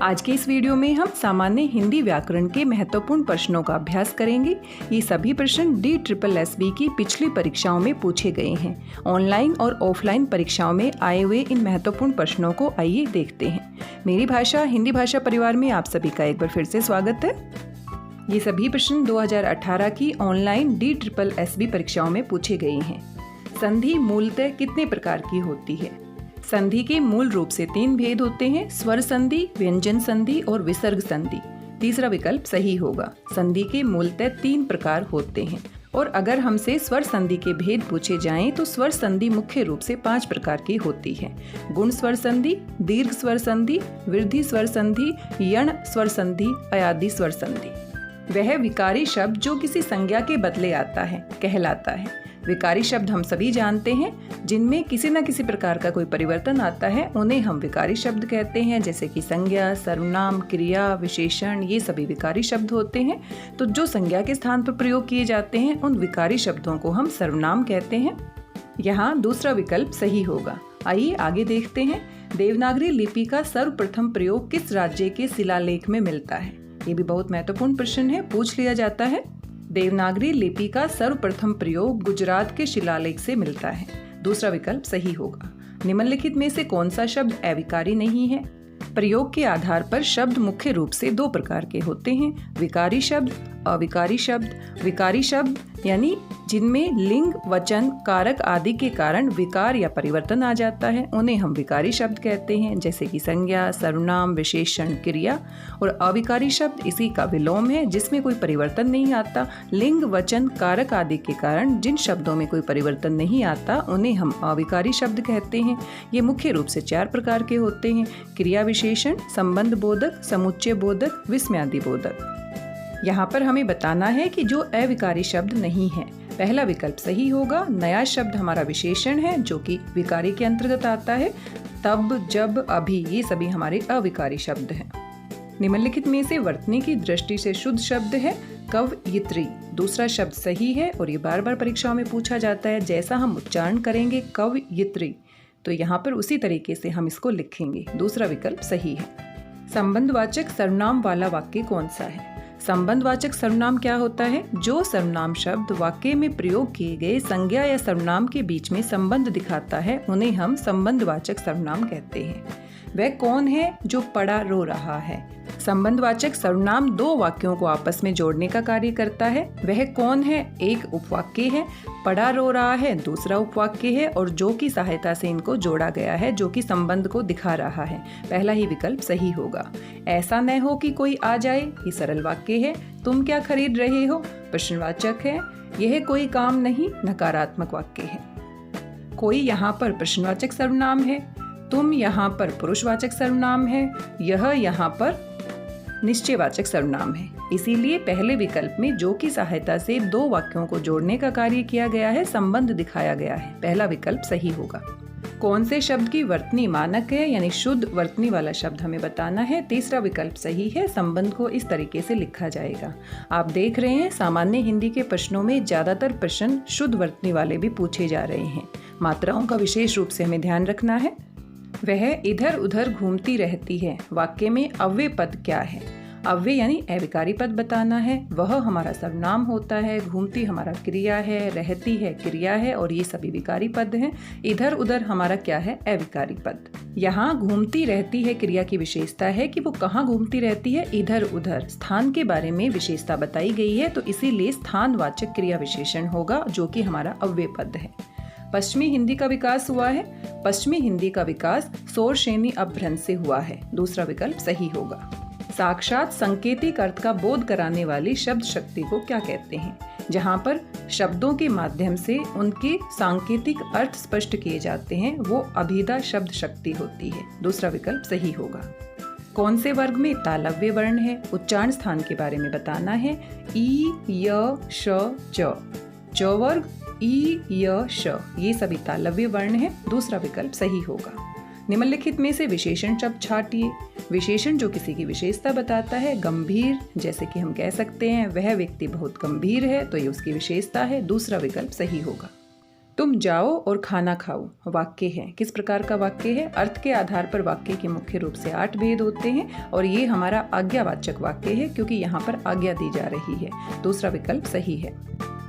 आज के इस वीडियो में हम सामान्य हिंदी व्याकरण के महत्वपूर्ण प्रश्नों का अभ्यास करेंगे। ये सभी प्रश्न DSSB की पिछली परीक्षाओं में पूछे गए हैं। ऑनलाइन और ऑफलाइन परीक्षाओं में आए हुए इन महत्वपूर्ण प्रश्नों को आइए देखते हैं। मेरी भाषा हिंदी भाषा परिवार में आप सभी का एक बार फिर से स्वागत है। ये सभी प्रश्न 2018 की ऑनलाइन DSSB परीक्षाओं में पूछे गए हैं। संधि मूलतः कितने प्रकार की होती है? संधि के मूल रूप से 3 भेद होते हैं: स्वर संधि, व्यंजन संधि और विसर्ग संधि। तीसरा विकल्प सही होगा। संधि के मूलतः 3 प्रकार होते हैं। और अगर हमसे स्वर संधि के भेद पूछे जाएं तो स्वर संधि मुख्य रूप से 5 प्रकार की होती है: गुण स्वर संधि, दीर्घ स्वर संधि, वृद्धि स्वर संधि, यण स्वर संधि, अयादि स्वर संधि। वह विकारी शब्द जो किसी संज्ञा के बदले आता है कहलाता है। विकारी शब्द हम सभी जानते हैं, जिनमें किसी न किसी प्रकार का कोई परिवर्तन आता है उन्हें हम विकारी शब्द कहते हैं, जैसे कि संज्ञा, सर्वनाम, क्रिया, विशेषण, ये सभी विकारी शब्द होते हैं। तो जो संज्ञा के स्थान पर प्रयोग किए जाते हैं उन विकारी शब्दों को हम सर्वनाम कहते हैं। यहाँ दूसरा विकल्प सही होगा। आइए आगे देखते हैं। देवनागरी लिपि का सर्वप्रथम प्रयोग किस राज्य के शिलालेख में मिलता है? ये भी बहुत महत्वपूर्ण प्रश्न है, पूछ लिया जाता है। देवनागरी लिपि का सर्वप्रथम प्रयोग गुजरात के शिलालेख से मिलता है। दूसरा विकल्प सही होगा। निम्नलिखित में से कौन सा शब्द अविकारी नहीं है? प्रयोग के आधार पर शब्द मुख्य रूप से 2 प्रकार के होते हैं: विकारी शब्द, अविकारी शब्द। विकारी शब्द यानी जिनमें लिंग, वचन, कारक आदि के कारण विकार या परिवर्तन आ जाता है, उन्हें हम विकारी शब्द कहते हैं, जैसे कि संज्ञा, सर्वनाम, विशेषण, क्रिया। और अविकारी शब्द इसी का विलोम है, जिसमें कोई परिवर्तन नहीं आता। लिंग, वचन, कारक आदि के कारण जिन शब्दों में कोई परिवर्तन नहीं आता उन्हें हम अविकारी शब्द कहते हैं। ये मुख्य रूप से 4 प्रकार के होते हैं: क्रिया विशेषण, संबंध बोधक, समुच्चय बोधक, विस्मयादि बोधक। यहाँ पर हमें बताना है कि जो अविकारी शब्द नहीं है। पहला विकल्प सही होगा। नया शब्द हमारा विशेषण है जो कि विकारी के अंतर्गत आता है। तब, जब, अभी, ये सभी हमारे अविकारी शब्द हैं। निम्नलिखित में से वर्तनी की दृष्टि से शुद्ध शब्द है कवयित्री। दूसरा शब्द सही है और ये बार बार परीक्षाओं में पूछा जाता है। जैसा हम उच्चारण करेंगे कवयित्री, तो यहाँ पर उसी तरीके से हम इसको लिखेंगे। दूसरा विकल्प सही है। संबंधवाचक सर्वनाम वाला वाक्य कौन सा है? संबंधवाचक सर्वनाम क्या होता है? जो सर्वनाम शब्द वाक्य में प्रयोग किए गए संज्ञा या सर्वनाम के बीच में संबंध दिखाता है उन्हें हम संबंधवाचक सर्वनाम कहते हैं। वह कौन है जो पड़ा रो रहा है? संबंधवाचक सर्वनाम 2 वाक्यों को आपस में जोड़ने का कार्य करता है। वह कौन है एक उपवाक्य है, पड़ा रो रहा है दूसरा उपवाक्य है, और जो की सहायता से इनको जोड़ा गया है जो कि संबंध को दिखा रहा है। पहला ही विकल्प सही होगा। ऐसा न हो कि कोई आ जाए, ये सरल वाक्य है। तुम क्या खरीद रहे हो? प्रश्नवाचक है। यह कोई काम नहीं, नकारात्मक वाक्य है। कोई यहाँ पर प्रश्नवाचक सर्वनाम है। तुम यहाँ पर पुरुषवाचक सर्वनाम है। यह यहाँ पर निश्चयवाचक सर्वनाम है। इसीलिए पहले विकल्प में जो की सहायता से 2 वाक्यों को जोड़ने का कार्य किया गया है, संबंध दिखाया गया है, पहला विकल्प सही होगा। कौन से शब्द की वर्तनी मानक है, यानी शुद्ध वर्तनी वाला शब्द हमें बताना है। तीसरा विकल्प सही है। संबंध को इस तरीके से लिखा जाएगा। आप देख रहे हैं सामान्य हिंदी के प्रश्नों में ज्यादातर प्रश्न शुद्ध वर्तनी वाले भी पूछे जा रहे हैं। मात्राओं का विशेष रूप से हमें ध्यान रखना है। वह इधर उधर घूमती रहती है। वाक्य में अव्यय पद क्या है? अव्यय यानी अविकारी पद बताना है। वह हमारा सर्वनाम होता है, घूमती हमारा क्रिया है, रहती है क्रिया है, और ये सभी विकारी पद हैं। इधर उधर हमारा क्या है? अविकारी पद। यहाँ घूमती रहती है क्रिया की विशेषता है कि वो कहाँ घूमती रहती है? इधर उधर। स्थान के बारे में विशेषता बताई गई है, तो इसीलिए स्थानवाचक क्रिया विशेषण होगा जो कि हमारा अव्यय पद है। पश्चिमी हिंदी का विकास हुआ है। पश्चिमी हिंदी का विकास शोरशेनी अपभ्रंश से हुआ है। दूसरा विकल्प सही होगा। साक्षात सांकेतिक अर्थ का बोध कराने वाली शब्द शक्ति को क्या कहते हैं? जहाँ पर शब्दों के माध्यम से उनके सांकेतिक अर्थ स्पष्ट किए जाते हैं वो अभिधा शब्द शक्ति होती है। दूसरा विकल्प सही होगा। कौन से वर्ग में तालव्य वर्ण है? उच्चारण स्थान के बारे में बताना है। ई, य, श, च। च वर्ग, ई, य, श, ये सभी तालव्य वर्ण है। दूसरा विकल्प सही होगा। निम्नलिखित में से विशेषण शब्द छांटिए। विशेषण जो किसी की विशेषता बताता है। गंभीर, जैसे कि हम कह सकते हैं वह व्यक्ति बहुत गंभीर है, तो ये उसकी विशेषता है। दूसरा विकल्प सही होगा। तुम जाओ और खाना खाओ वाक्य है। किस प्रकार का वाक्य है? अर्थ के आधार पर वाक्य के मुख्य रूप से 8 भेद होते हैं और ये हमारा आज्ञावाचक वाक्य है क्योंकि यहाँ पर आज्ञा दी जा रही है। दूसरा विकल्प सही है।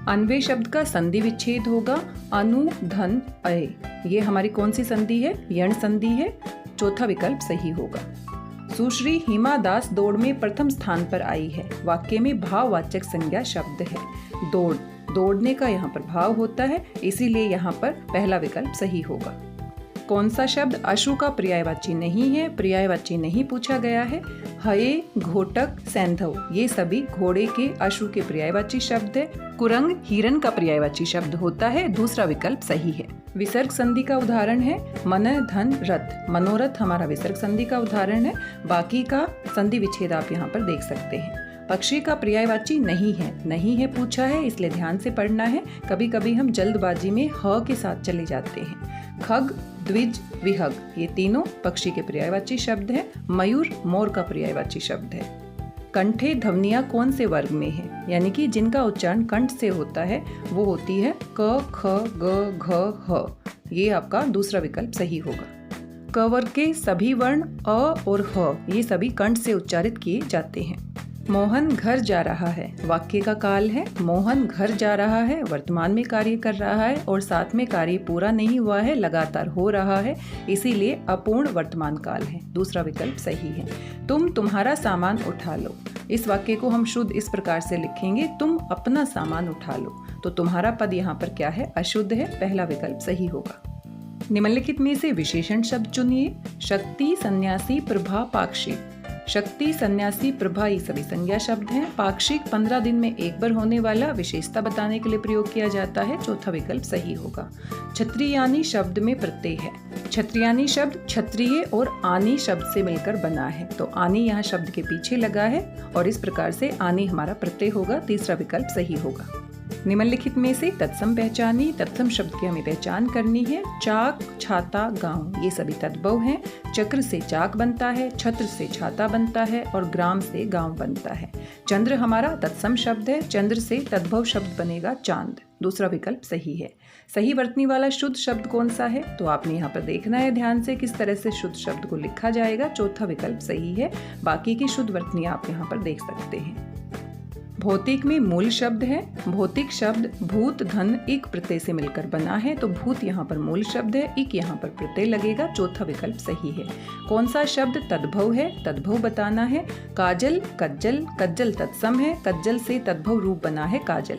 अन्वय शब्द का संधि विच्छेद होगा अनु धन अय। ये हमारी कौन सी संधि है? यण संधि है। चौथा विकल्प सही होगा। सुश्री हिमा दास दौड़ में प्रथम स्थान पर आई है। वाक्य में भाववाचक संज्ञा शब्द है दौड़। दौड़ने का यहाँ पर भाव होता है, इसीलिए यहाँ पर पहला विकल्प सही होगा। कौन सा शब्द अशु का पर्यायवाची नहीं है? पर्यायवाची नहीं पूछा गया है। हये, घोटक, सैंधव ये सभी घोड़े के अशु के पर्यायवाची शब्द है। कुरंग हिरण का पर्यायवाची शब्द होता है। दूसरा विकल्प सही है। विसर्ग संधि का उदाहरण है मन, धन, रथ। मनोरथ हमारा विसर्ग संधि का उदाहरण है। बाकी का संधि विच्छेद आप यहाँ पर देख सकते हैं। पक्षी का पर्यायवाची नहीं है पूछा है, इसलिए ध्यान से पढ़ना है। कभी कभी हम जल्दबाजी में ह के साथ चले जाते हैं। खग, द्विज, विहग ये तीनों पक्षी के पर्यायवाची शब्द हैं। मयूर मोर का पर्यायवाची शब्द है। कंठे ध्वनियाँ कौन से वर्ग में है? यानी कि जिनका उच्चारण कंठ से होता है वो होती है क, ख, ग, घ, ह। ये आपका दूसरा विकल्प सही होगा। क वर्ग के सभी वर्ण अ और ह ये सभी कंठ से उच्चारित किए जाते हैं। मोहन घर जा रहा है वाक्य का काल है। मोहन घर जा रहा है वर्तमान में कार्य कर रहा है और साथ में कार्य पूरा नहीं हुआ है, लगातार हो रहा है, इसीलिए अपूर्ण वर्तमान काल है। दूसरा विकल्प सही है। तुम तुम्हारा सामान उठा लो। इस वाक्य को हम शुद्ध इस प्रकार से लिखेंगे, तुम अपना सामान उठा लो। तो तुम्हारा पद यहाँ पर क्या है? अशुद्ध है। पहला विकल्प सही होगा। निम्नलिखित में से विशेषण शब्द चुनिए। शक्ति, सन्यासी, प्रभा, पाक्षिक। शक्ति, सन्यासी, प्रभा ये सभी संज्ञा शब्द हैं। पाक्षिक 15 दिन में एक बार होने वाला विशेषता बताने के लिए प्रयोग किया जाता है। चौथा विकल्प सही होगा। क्षत्रियानी शब्द में प्रत्यय है। क्षत्रियानी शब्द क्षत्रिय और आनी शब्द से मिलकर बना है, तो आनी यहाँ शब्द के पीछे लगा है और इस प्रकार से आनी हमारा प्रत्यय होगा। तीसरा विकल्प सही होगा। निम्नलिखित में से तत्सम पहचानी। तत्सम शब्द की हमें पहचान करनी है। चाक, छाता, गांव ये सभी तद्भव हैं। चक्र से चाक बनता है, छत्र से छाता बनता है और ग्राम से गांव बनता है। चंद्र हमारा तत्सम शब्द है। चंद्र से तद्भव शब्द बनेगा चांद। दूसरा विकल्प सही है। सही वर्तनी वाला शुद्ध शब्द कौन सा है? तो आपने यहाँ पर देखना है ध्यान से किस तरह से शुद्ध शब्द को लिखा जाएगा। चौथा विकल्प सही है। बाकी की शुद्ध वर्तनी आप यहाँ पर देख सकते हैं। भौतिक में मूल शब्द है। भौतिक शब्द भूत, धन, इक प्रत्यय से मिलकर बना है, तो भूत यहाँ पर मूल शब्द है, इक यहाँ पर प्रत्यय लगेगा। चौथा विकल्प सही है। कौन सा शब्द तद्भव है? तद्भव बताना है। काजल, कज्जल। कज्जल तत्सम है। कज्जल से तद्भव रूप बना है काजल।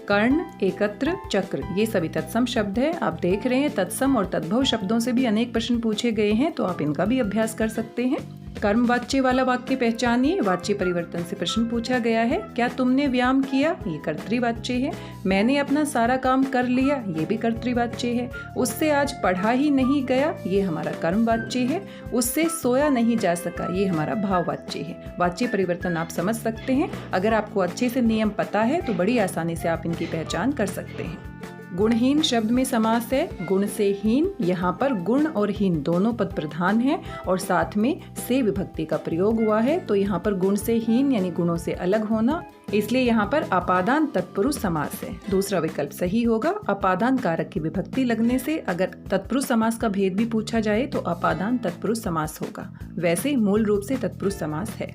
कर्ण, एकत्र, चक्र ये सभी तत्सम शब्द है। आप देख रहे हैं तत्सम और तद्भव शब्दों से भी अनेक प्रश्न पूछे गए हैं, तो आप इनका भी अभ्यास कर सकते हैं। कर्म वाच्य वाला वाक्य पहचानिए। वाच्य परिवर्तन से प्रश्न पूछा गया है। क्या तुमने व्यायाम किया? ये कर्तृवाच्य है। मैंने अपना सारा काम कर लिया, ये भी कर्तृवाच्य है। उससे आज पढ़ा ही नहीं गया, ये हमारा कर्मवाच्य है। उससे सोया नहीं जा सका, ये हमारा भाववाच्य है। वाच्य परिवर्तन आप समझ सकते हैं। अगर आपको अच्छे से नियम पता है तो बड़ी आसानी से आप इनकी पहचान कर सकते हैं। गुणहीन शब्द में समास है। गुण से हीन। यहाँ पर गुण और हीन दोनों पद प्रधान हैं और साथ में से विभक्ति का प्रयोग हुआ है, तो यहाँ पर गुण से हीन यानी गुणों से अलग होना, इसलिए यहाँ पर अपादान तत्पुरुष समास है। दूसरा विकल्प सही होगा। अपादान कारक की विभक्ति लगने से अगर तत्पुरुष समास का भेद भी पूछा जाए तो अपादान तत्पुरुष समास होगा। वैसे मूल रूप से तत्पुरुष समास है।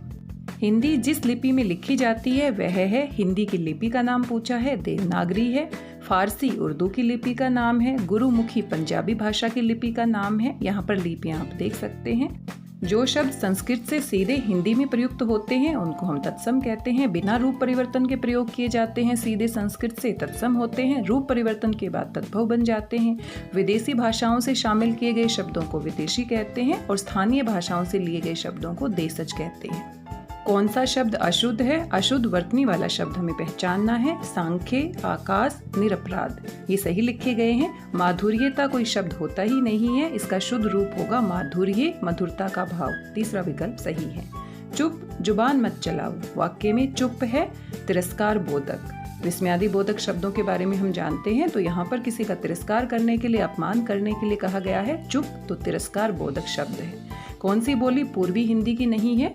हिंदी जिस लिपि में लिखी जाती है वह है। हिंदी की लिपि का नाम पूछा है, देवनागरी है। फारसी उर्दू की लिपि का नाम है। गुरुमुखी पंजाबी भाषा की लिपि का नाम है। यहाँ पर लिपियाँ आप देख सकते हैं। जो शब्द संस्कृत से सीधे हिंदी में प्रयुक्त होते हैं उनको हम तत्सम कहते हैं। बिना रूप परिवर्तन के प्रयोग किए जाते हैं सीधे संस्कृत से, तत्सम होते हैं। रूप परिवर्तन के बाद तद्भव बन जाते हैं। विदेशी भाषाओं से शामिल किए गए शब्दों को विदेशी कहते हैं और स्थानीय भाषाओं से लिए गए शब्दों को देशज कहते हैं। कौन सा शब्द अशुद्ध है? अशुद्ध वर्तनी वाला शब्द हमें पहचानना है। सांख्य, आकाश, निरपराध ये सही लिखे गए हैं। माधुर्यता कोई शब्द होता ही नहीं है, इसका शुद्ध रूप होगा माधुर्य, मधुरता का भाव। तीसरा विकल्प सही है। चुप, जुबान मत चलाओ वाक्य में चुप है तिरस्कार बोधक। विस्मयादि बोधक शब्दों के बारे में हम जानते हैं, तो यहाँ पर किसी का तिरस्कार करने के लिए, अपमान करने के लिए कहा गया है चुप, तो तिरस्कार बोधक शब्द है। कौन सी बोली पूर्वी हिंदी की नहीं है?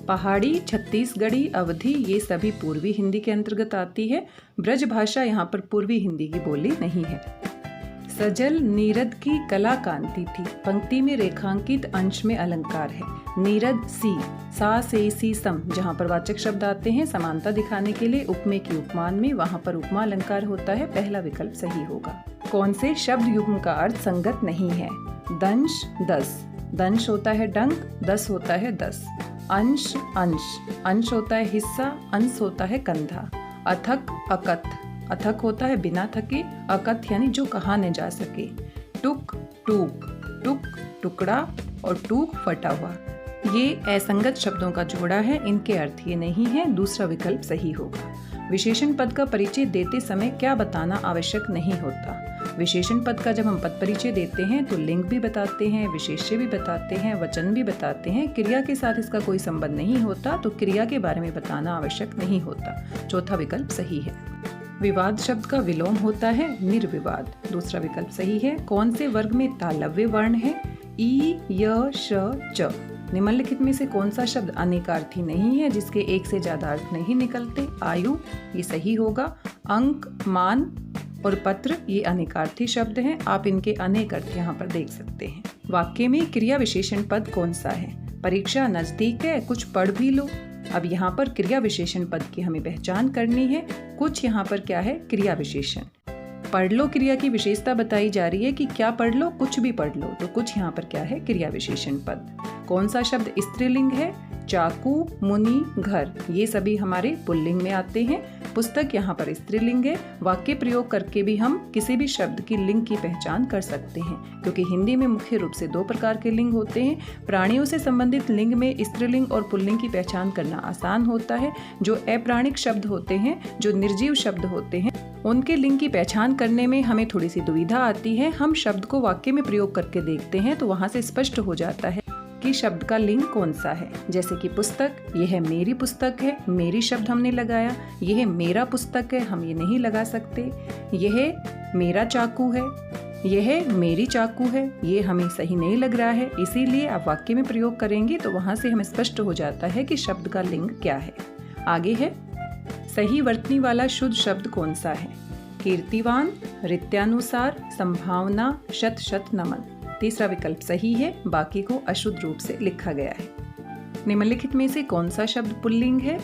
पहाड़ी, छत्तीसगढ़ी, अवधी ये सभी पूर्वी हिंदी के अंतर्गत आती है। ब्रज भाषा यहाँ पर पूर्वी हिंदी की बोली नहीं है। सजल नीरद की कला कांति थी। पंक्ति में रेखांकित अंश में अलंकार है। नीरद सी, सा से सी सम, जहाँ पर वाचक शब्द आते हैं समानता दिखाने के लिए उपमेय की उपमान में, वहाँ पर उपमा अलंकार होता है। पहला विकल्प सही होगा। कौन से शब्द युग्म का अर्थ संगत नहीं है? दंश दस, दंश होता है डंक, दस होता है दस। अंश अंश, अंश होता है हिस्सा, अंश होता है कंधा। अथक अकथ, अथक होता है बिना थके, अकथ यानी जो कहा न जा सके। टुक टूक, टुक टुकड़ा और टूक फटा हुआ, ये असंगत शब्दों का जोड़ा है, इनके अर्थ ये नहीं है। दूसरा विकल्प सही होगा। विशेषण पद का परिचय देते समय क्या बताना आवश्यक नहीं होता? विशेषण पद का जब हम पद परिचय देते हैं तो लिंग भी बताते हैं, विशेष्य भी बताते हैं, वचन भी बताते हैं। क्रिया के साथ इसका कोई संबंध नहीं होता तो क्रिया के बारे में बताना आवश्यक नहीं होता। चौथा विकल्प सही है। विवाद शब्द का विलोम होता है निर्विवाद। दूसरा विकल्प सही है। कौन से वर्ग में तालव्य वर्ण है? ई, य, श, च। निम्नलिखित में से कौन सा शब्द अनेकार्थी नहीं है, जिसके एक से ज्यादा अर्थ नहीं निकलते? आयु, ये सही होगा। अंक, मान और पत्र, ये अनेकार्थी शब्द हैं। आप इनके अनेक अर्थ यहाँ पर देख सकते हैं। वाक्य में क्रिया विशेषण पद कौन सा है? परीक्षा नजदीक है, कुछ पढ़ भी लो। अब यहाँ पर क्रिया विशेषण पद की हमें पहचान करनी है। कुछ यहाँ पर क्या है? क्रिया विशेषण। पढ़ लो क्रिया की विशेषता बताई जा रही है कि क्या पढ़ लो? कुछ भी पढ़ लो। तो कुछ यहाँ पर क्या है? क्रिया विशेषण पद। कौन सा शब्द स्त्रीलिंग है? चाकू, मुनि, घर, ये सभी हमारे पुल्लिंग में आते हैं। पुस्तक यहाँ पर स्त्रीलिंग है। वाक्य प्रयोग करके भी हम किसी भी शब्द की लिंग की पहचान कर सकते हैं, क्योंकि हिंदी में मुख्य रूप से दो प्रकार के लिंग होते हैं। प्राणियों से संबंधित लिंग में स्त्रीलिंग और पुल्लिंग की पहचान करना आसान होता है। जो अप्राणिक शब्द होते हैं, जो निर्जीव शब्द होते हैं, उनके लिंग की पहचान करने में हमें थोड़ी सी दुविधा आती है। हम शब्द को वाक्य में प्रयोग करके देखते हैं तो वहाँ से स्पष्ट हो जाता है कि शब्द का लिंग कौन सा है। जैसे कि पुस्तक, यह मेरी पुस्तक है, मेरी शब्द हमने लगाया। यह मेरा पुस्तक है, हम ये नहीं लगा सकते। यह मेरा चाकू है, यह मेरी चाकू है, ये हमें सही नहीं लग रहा है। इसीलिए आप वाक्य में प्रयोग करेंगे तो वहाँ से हमें स्पष्ट हो जाता है कि शब्द का लिंग क्या है। आगे है, सही वर्तनी वाला शुद्ध शब्द कौन सा है? कीर्तिवान, रीत्यानुसार, संभावना, शत शत नमन। तीसरा विकल्प सही है, बाकी को अशुद्ध रूप से लिखा गया है। निम्नलिखित में से कौन सा शब्द पुल्लिंग है?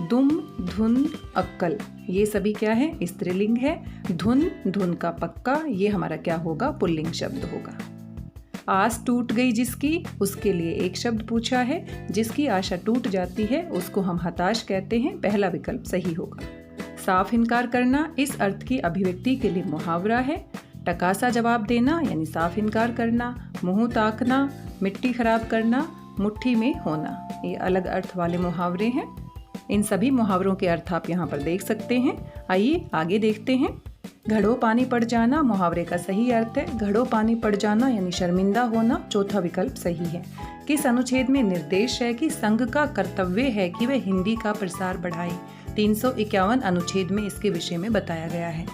दुम, धुन, अक्कल, ये सभी क्या है? स्त्रीलिंग है। धुन, धुन का पक्का, ये हमारा क्या होगा? पुल्लिंग शब्द होगा। आस टूट गई जिसकी, उसके लिए एक शब्द पूछा है। जिसकी आशा टूट जाती है उसको हम हताश कहते हैं। पहला विकल्प सही होगा। साफ इनकार करना, इस अर्थ की अभिव्यक्ति के लिए मुहावरा है। टकासा जवाब देना यानी साफ इनकार करना। मुंह ताकना, मिट्टी खराब करना, मुट्ठी में होना, ये अलग अर्थ वाले मुहावरे हैं। इन सभी मुहावरों के अर्थ आप यहाँ पर देख सकते हैं। आइए आगे देखते हैं। घड़ों पानी पड़ जाना मुहावरे का सही अर्थ है। घड़ों पानी पड़ जाना यानी शर्मिंदा होना। चौथा विकल्प सही है। किस अनुच्छेद में निर्देश है कि संघ का कर्तव्य है कि वह हिंदी का प्रसार बढ़ाए? 351 अनुच्छेद में इसके विषय में बताया गया है।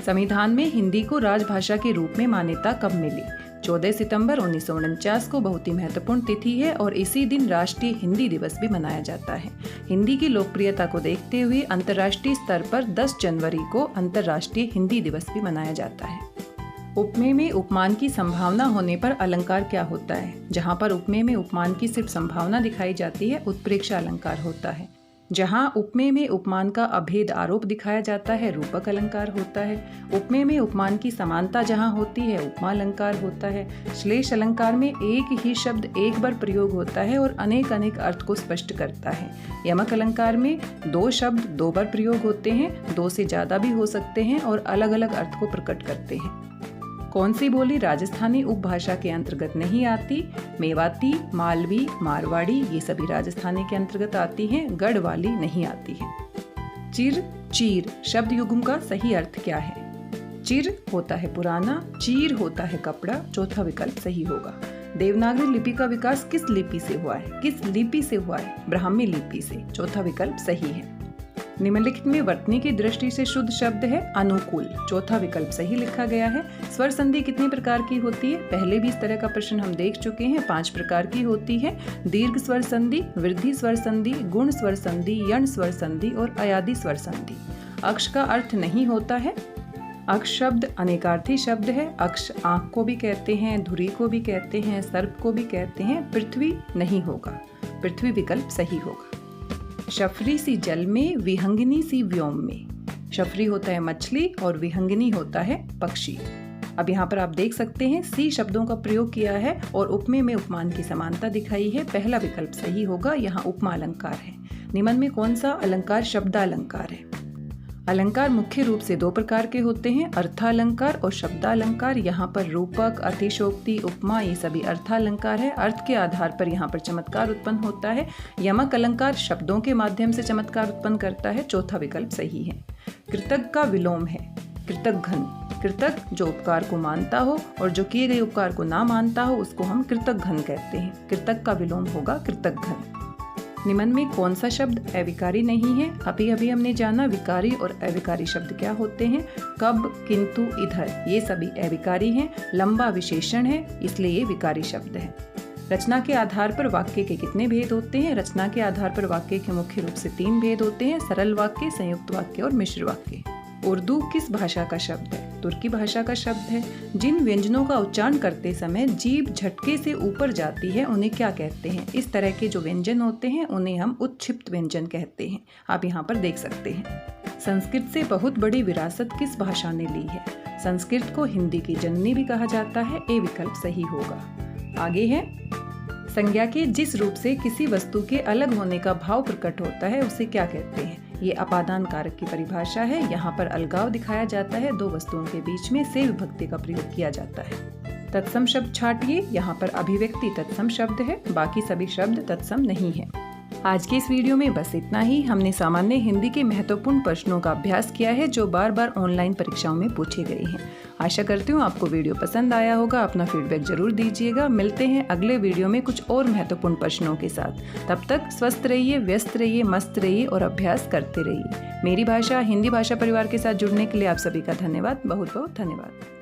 संविधान में हिंदी को राजभाषा के रूप में मान्यता कब मिली? 14 सितंबर 1949 को बहुत ही महत्वपूर्ण तिथि है और इसी दिन राष्ट्रीय हिंदी दिवस भी मनाया जाता है। हिंदी की लोकप्रियता को देखते हुए अंतर्राष्ट्रीय स्तर पर 10 जनवरी को अंतर्राष्ट्रीय हिंदी दिवस भी मनाया जाता है। उपमेय में उपमान की संभावना होने पर अलंकार क्या होता है? जहाँ पर उपमेय में उपमान की सिर्फ संभावना दिखाई जाती है उत्प्रेक्षा अलंकार होता है। जहाँ उपमेय में उपमान का अभेद आरोप दिखाया जाता है रूपक अलंकार होता है। उपमेय में उपमान की समानता जहाँ होती है उपमा अलंकार होता है। श्लेष अलंकार में एक ही शब्द एक बार प्रयोग होता है और अनेक अनेक अर्थ को स्पष्ट करता है। यमक अलंकार में 2 शब्द 2 बार प्रयोग होते हैं, 2 से ज़्यादा भी हो सकते हैं और अलग अलग अर्थ को प्रकट करते हैं। कौन सी बोली राजस्थानी उपभाषा के अंतर्गत नहीं आती? मेवाती, मालवी, मारवाड़ी, ये सभी राजस्थानी के अंतर्गत आती हैं। गढ़वाली नहीं आती है। चिर, चीर शब्द युग्म का सही अर्थ क्या है? चिर होता है पुराना, चीर होता है कपड़ा। चौथा विकल्प सही होगा। देवनागरी लिपि का विकास किस लिपि से हुआ है? किस लिपि से हुआ है? ब्राह्मी लिपि से। चौथा विकल्प सही है। निम्नलिखित में वर्तनी की दृष्टि से शुद्ध शब्द है अनुकूल। चौथा विकल्प सही लिखा गया है। स्वर संधि कितने प्रकार की होती है? पहले भी इस तरह का प्रश्न हम देख चुके हैं। 5 प्रकार की होती है। दीर्घ स्वर संधि, वृद्धि स्वर संधि, गुण स्वर संधि, यण स्वर संधि और अयादि स्वर संधि। अक्ष का अर्थ नहीं होता है। अक्ष शब्द अनेकार्थी शब्द है। अक्ष आँख को भी कहते हैं, धुरी को भी कहते हैं, सर्प को भी कहते हैं। पृथ्वी नहीं होगा, पृथ्वी विकल्प सही होगा। शफरी सी जल में, विहंगिनी सी व्योम में। शफरी होता है मछली और विहंगिनी होता है पक्षी। अब यहाँ पर आप देख सकते हैं सी शब्दों का प्रयोग किया है और उपमेय में उपमान की समानता दिखाई है। पहला विकल्प सही होगा, यहाँ उपमा अलंकार है। निम्न में कौन सा अलंकार शब्दालंकार है? अलंकार मुख्य रूप से दो प्रकार के होते हैं, अर्थालंकार और शब्दालंकार। यहाँ पर रूपक, अतिशोक्ति, उपमा ये सभी अर्थालंकार है। अर्थ के आधार पर यहाँ पर चमत्कार उत्पन्न होता है। यमक अलंकार शब्दों के माध्यम से चमत्कार उत्पन्न करता है। चौथा विकल्प सही है। कृतज्ञ का विलोम है कृतघ्न। कृतज्ञ जो उपकार को मानता हो और जो किए गए उपकार को ना मानता हो उसको हम कृतघ्न कहते हैं। कृतज्ञ का विलोम होगा कृतघ्न। निम्न में कौन सा शब्द अविकारी नहीं है? अभी अभी हमने जाना विकारी और अविकारी शब्द क्या होते हैं। कब, किंतु, इधर ये सभी अविकारी हैं। लंबा विशेषण है इसलिए ये विकारी शब्द है। रचना के आधार पर वाक्य के कितने भेद होते हैं? रचना के आधार पर वाक्य के मुख्य रूप से 3 भेद होते हैं, सरल वाक्य, संयुक्त वाक्य और मिश्र वाक्य। उर्दू किस भाषा का शब्द है? तुर्की भाषा का शब्द है। जिन व्यंजनों का उच्चारण करते समय जीभ झटके से ऊपर जाती है उन्हें क्या कहते हैं? इस तरह के जो व्यंजन होते हैं उन्हें हम उत्क्षिप्त व्यंजन कहते हैं। आप यहाँ पर देख सकते हैं। संस्कृत से बहुत बड़ी विरासत किस भाषा ने ली है? संस्कृत को हिंदी की जननी भी कहा जाता है। ए विकल्प सही होगा। आगे है संज्ञा के जिस रूप से किसी वस्तु के अलग होने का भाव प्रकट होता है उसे क्या कहते हैं? ये अपादान कारक की परिभाषा है। यहाँ पर अलगाव दिखाया जाता है। 2 वस्तुओं के बीच में से विभक्ति का प्रयोग किया जाता है। तत्सम शब्द छाटिए। यहाँ पर अभिव्यक्ति तत्सम शब्द है, बाकी सभी शब्द तत्सम नहीं है। आज के इस वीडियो में बस इतना ही। हमने सामान्य हिंदी के महत्वपूर्ण प्रश्नों का अभ्यास किया है जो बार बार ऑनलाइन परीक्षाओं में पूछे गए हैं। आशा करती हूँ आपको वीडियो पसंद आया होगा। अपना फीडबैक जरूर दीजिएगा। मिलते हैं अगले वीडियो में कुछ और महत्वपूर्ण प्रश्नों के साथ। तब तक स्वस्थ रहिए, व्यस्त रहिए, मस्त रहिए और अभ्यास करते रहिए। मेरी भाषा हिंदी भाषा परिवार के साथ जुड़ने के लिए आप सभी का धन्यवाद, बहुत बहुत धन्यवाद।